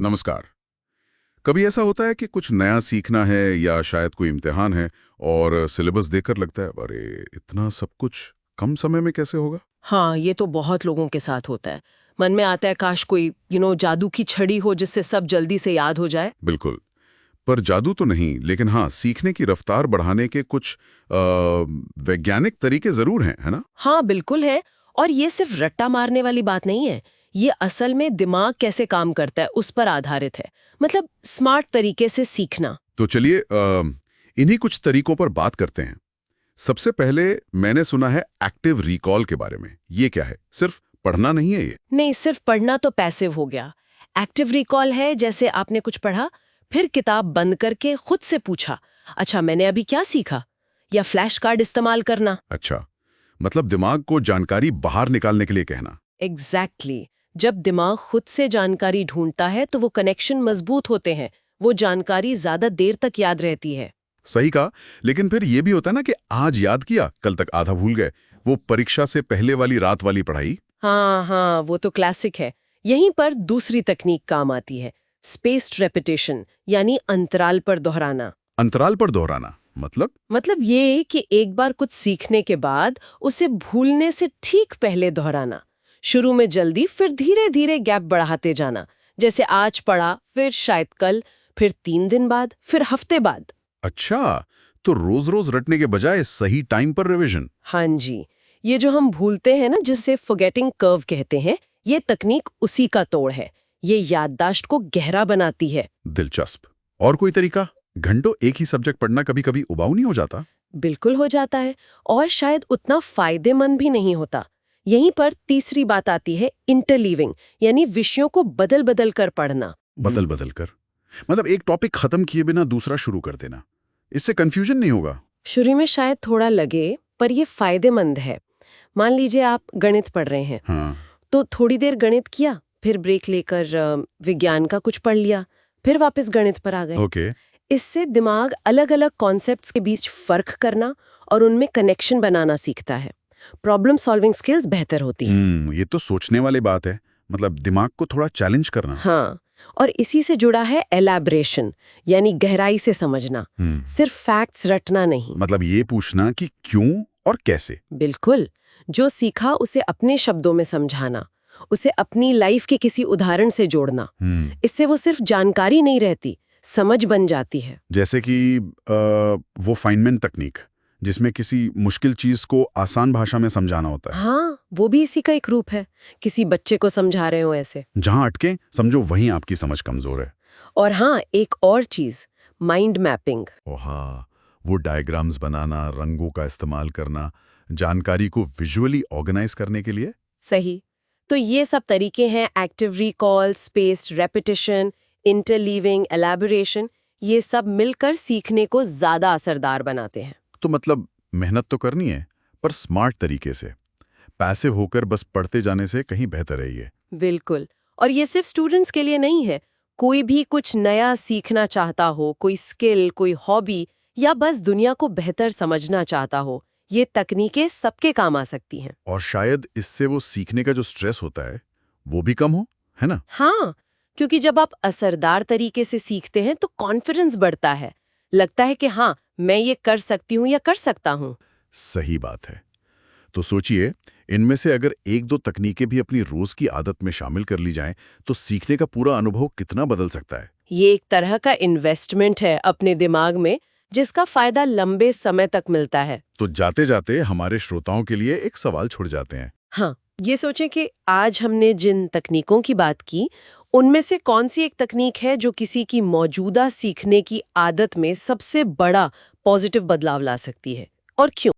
नमस्कार। कभी ऐसा होता है कि कुछ नया सीखना है या शायद कोई इम्तिहान है और सिलेबस देखकर लगता है अरे इतना सब कुछ कम समय में कैसे होगा। हाँ, ये तो बहुत लोगों के साथ होता है। मन में आता है काश कोई जादू की छड़ी हो जिससे सब जल्दी से याद हो जाए। बिल्कुल। पर जादू तो नहीं, लेकिन हाँ, सीखने की रफ्तार बढ़ाने के कुछ वैज्ञानिक तरीके जरूर हैं, है ना। हाँ, बिल्कुल है। और ये सिर्फ रट्टा मारने वाली बात नहीं है। ये असल में दिमाग कैसे काम करता है उस पर आधारित है। मतलब स्मार्ट तरीके से सीखना। तो चलिए इन्हीं कुछ तरीकों पर बात करते हैं। सबसे पहले मैंने सुना है एक्टिव रिकॉल के बारे में। ये क्या है? सिर्फ पढ़ना नहीं है ये? नहीं, सिर्फ पढ़ना तो पैसिव हो गया। एक्टिव रिकॉल है जैसे आपने कुछ पढ़ा, फिर किताब बंद करके खुद से पूछा, अच्छा मैंने अभी क्या सीखा, या फ्लैश कार्ड इस्तेमाल करना। अच्छा, मतलब दिमाग को जानकारी बाहर निकालने के लिए कहना। एग्जैक्टली। जब दिमाग खुद से जानकारी ढूंढता है तो वो कनेक्शन मजबूत होते हैं, वो जानकारी ज्यादा देर तक याद रहती है। सही कहा। लेकिन फिर ये भी होता है ना कि आज याद किया, कल तक आधा भूल गए। वो परीक्षा से पहले वाली रात वाली पढ़ाई। हाँ हाँ, वो तो क्लासिक है। यहीं पर दूसरी तकनीक काम आती है, स्पेस्ड रेपिटेशन, यानी अंतराल पर दोहराना। अंतराल पर दोहराना मतलब ये कि एक बार कुछ सीखने के बाद उसे भूलने से ठीक पहले दोहराना। शुरू में जल्दी, फिर धीरे धीरे गैप बढ़ाते जाना। जैसे आज पढ़ा, फिर शायद कल, फिर 3 दिन बाद, फिर हफ्ते बाद। अच्छा, तो रोज रोज रटने के बजाय सही टाइम पर रिवीजन। हाँ जी, ये जो हम भूलते हैं ना, जिसे फॉरगेटिंग कर्व कहते हैं, ये तकनीक उसी का तोड़ है। ये याददाश्त को गहरा बनाती है। दिलचस्प। और कोई तरीका? घंटों एक ही सब्जेक्ट पढ़ना कभी कभी उबाऊ नहीं हो जाता? बिल्कुल हो जाता है, और शायद उतना फायदेमंद भी नहीं होता। यहीं पर तीसरी बात आती है, इंटरलीविंग, यानी विषयों को बदल बदल कर पढ़ना। बदल बदल कर मतलब एक टॉपिक खत्म किए बिना दूसरा शुरू कर देना। इससे कंफ्यूजन नहीं होगा? शुरू में शायद थोड़ा लगे, पर ये फायदेमंद है। मान लीजिए आप गणित पढ़ रहे हैं, हाँ। तो थोड़ी देर गणित किया, फिर ब्रेक लेकर विज्ञान का कुछ पढ़ लिया, फिर वापस गणित पर आ गए। ओके। इससे दिमाग अलग अलग कॉन्सेप्ट्स के बीच फर्क करना और उनमें कनेक्शन बनाना सीखता है। प्रॉब्लम सॉल्विंग स्किल्स बेहतर होती हैं। ये तो सोचने वाली बात है। मतलब दिमाग को थोड़ा चैलेंज करना। हाँ, और इसी से जुड़ा है एलैबोरेशन, यानी गहराई से समझना। सिर्फ फैक्ट्स रटना नहीं। मतलब ये पूछना कि क्यों और कैसे। बिल्कुल। जो सीखा उसे अपने शब्दों में समझाना, उसे अपनी लाइफ के किसी उदाहरण से जोड़ना। इससे वो सिर्फ जानकारी नहीं रहती, समझ बन जाती है। जैसे कि वो फाइनमैन तकनीक, जिसमें किसी मुश्किल चीज को आसान भाषा में समझाना होता है। हाँ, वो भी इसी का एक रूप है। किसी बच्चे को समझा रहे हो ऐसे। जहां अटके समझो वहीं आपकी समझ कमजोर है। और हाँ, एक और चीज, माइंड मैपिंग। हाँ, वो डायग्राम्स बनाना, रंगों का इस्तेमाल करना, जानकारी को विजुअली ऑर्गेनाइज करने के लिए। सही। तो ये सब तरीके हैं, active recall, spaced repetition, interleaving, elaboration, ये सब मिलकर सीखने को ज्यादा असरदार बनाते हैं। तो मतलब मेहनत तो करनी है, पर स्मार्ट तरीके से। पैसिव होकर बस पढ़ते जाने से कहीं बेहतर है ये। बिल्कुल। और ये सिर्फ स्टूडेंट्स के लिए नहीं है। कोई भी कुछ नया सीखना चाहता हो, कोई स्किल, कोई हॉबी, या बस दुनिया को बेहतर समझना चाहता हो, ये तकनीकें सबके काम आ सकती हैं। और शायद इससे वो सीखने का जो स्ट्रेस होता है वो भी कम हो, है ना। हाँ, क्योंकि जब आप असरदार तरीके से सीखते हैं तो कॉन्फिडेंस बढ़ता है। लगता है कि हाँ, मैं ये कर सकती हूँ या कर सकता हूँ। सही बात है। तो सोचिए, इनमें से अगर एक दो तकनीकें भी अपनी रोज की आदत में शामिल कर ली जाएं, तो सीखने का पूरा अनुभव कितना बदल सकता है। ये एक तरह का इन्वेस्टमेंट है अपने दिमाग में, जिसका फायदा लंबे समय तक मिलता है। तो जाते जाते हमारे श्रोताओं के लिए एक सवाल छुड़ जाते हैं। हाँ, ये सोचें कि आज हमने जिन तकनीकों की बात की, उनमें से कौन सी एक तकनीक है जो किसी की मौजूदा सीखने की आदत में सबसे बड़ा पॉजिटिव बदलाव ला सकती है, और क्यों?